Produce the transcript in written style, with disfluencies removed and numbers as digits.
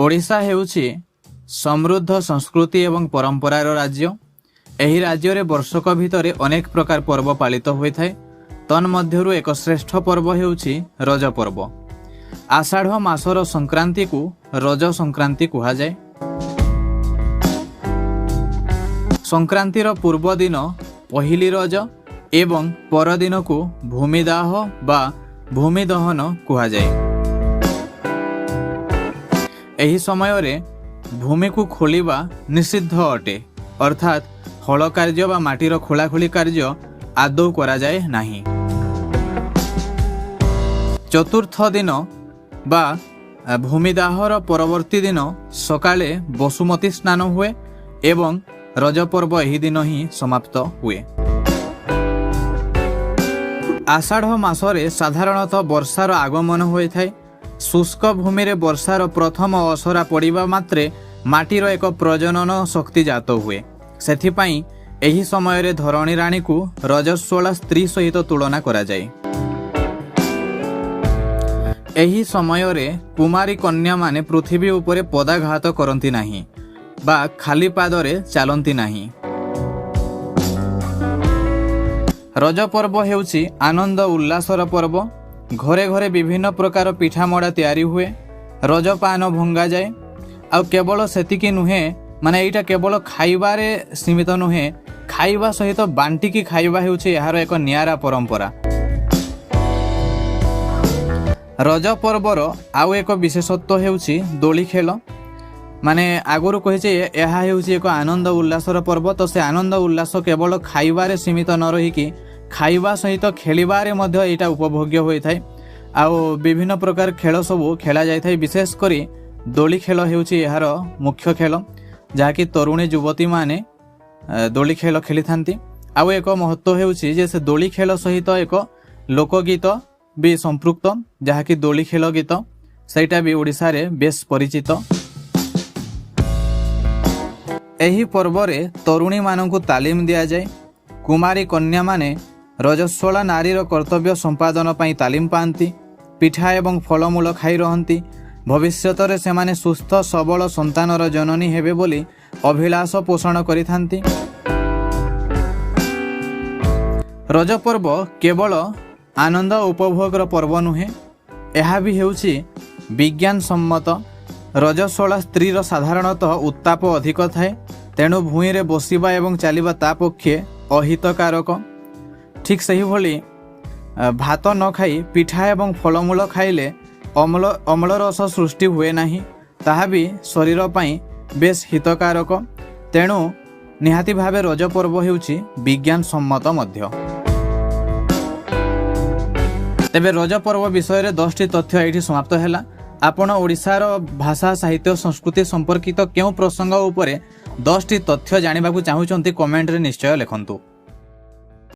ओडिशा हेउछि समृद्ध संस्कृति एवं परंपरार राज्य। एही राज्य रे वर्षक भितर अनेक प्रकार पर्व पालित होइथाय। तन्मध्यरु एक श्रेष्ठ पर्व हेउछि रज पर्व। आषाढ़ मासर संक्रांति को रज संक्रांति कुहा जाय। संक्रांतिर पूर्व दिन पहिली रज एवं परदिन को भूमिदाह बा भूमि दहन कुहा जाय। एही समय रे भूमि को खोलिबा निषिद्ध अटे, अर्थात हल कार्य बा माटीर खोलाखोली कार्य आदौ करा जाए नाही। चतुर्थ दिन बा भूमिदाहर परवर्ती दिन सकाळे बसुमती स्नान हुए एवं रज पर्व एही दिन ही समाप्त हुए। आषाढ़ मासरे साधारणतः वर्षार आगमन होइथाय। शुष्क भूमि रे वर्षार प्रथम असरा पड़िबा मात्रे माटीर एक प्रजनन शक्ति जात हुए। सेथिपाई एही समय रे धरणी राणी को रजस्वला स्त्री सहित तुलना करा जाय। एही समय रे कुमारी कन्या माने पृथ्वी उपरे पदाघात करंती नाही बा खाली पादरे चालंती नाही। रज पर्व हेउछि आनंद उल्लासर पर्व। घरे घरे विभिन्न प्रकार पिठा मड़ा तैयारी हुए, रज पान भंगा जाए। आ केवल सेतिकी नुहे, माने एटा केवल खाइबारे सीमित नुहे, खाइबा सहित बांटिकी खाइबा हेउछि एहार एक नियारा परंपरा। रज पर्वर आउ एक विशेषत्व हेउछि दोली खेल। माने आगुरु कहिছে ଏହା ହେଉଛି ଏକ आनंद उल्लासर पर्व। तो से आनंद उल्लास केवल खाइबारे सीमित न रहिकी खाइबा सहित खेलिबारे मध्य एटा उपभोग्य होइथाय। आउ विभिन्न प्रकार खेल सबु खेला जाइथाय। विशेष करी दोली खेल हेउछि एहार मुख्य खेल, जहाँकि तरुणी युवती माने दोली खेल खेली थांती। आउ एक महत्व हेउछि जे से दोली खेल सहित एक लोकगीत भी संपृक्त, जहाँकि दोली खेल गीत सेटा भी ओडिशा रे बेस परिचित। एही पर्व रे तरुणी माननकु तालीम दिया जाए। कुमारी कन्या माने रजस्वला नारीर कर्तव्य संपादन पई तालीम पांती। पिठा एवं फलमूल खाई रहंती। भविष्यत रे सेमाने सुस्थ सबल संतानर जननी हेबे बोली अभिलाष पोषण करिथांती। रज पर्व केवल आनंद उपभोगर पर्व नुहे, यह भी हेउछि विज्ञान सम्मत। रजस्वला स्त्रीर साधारणतः उत्ताप अधिक थाए, तेणु भूई रे बसिबा एवं चलिबा ता पक्षे अहितकारक। ठीक सही भली भात न खाई पिठा एवं फलमूल खाइले अम्ल रस सृष्टि हुए नाही, ताहा भी शरीर पई बेस हितकारक। तेणु निहाती भावे रज पर्व हेउछि विज्ञान सम्मत मध्य। तेबे रज पर्व विषय रे 10टी तथ्य एठी समाप्त हैला। आपण ओडिशार भाषा साहित्य संस्कृति संपर्कित केउ प्रसंग उपरे 10टी तथ्य जानिबाकू चाहुचंती कमेंट रे निश्चय लिखंतु।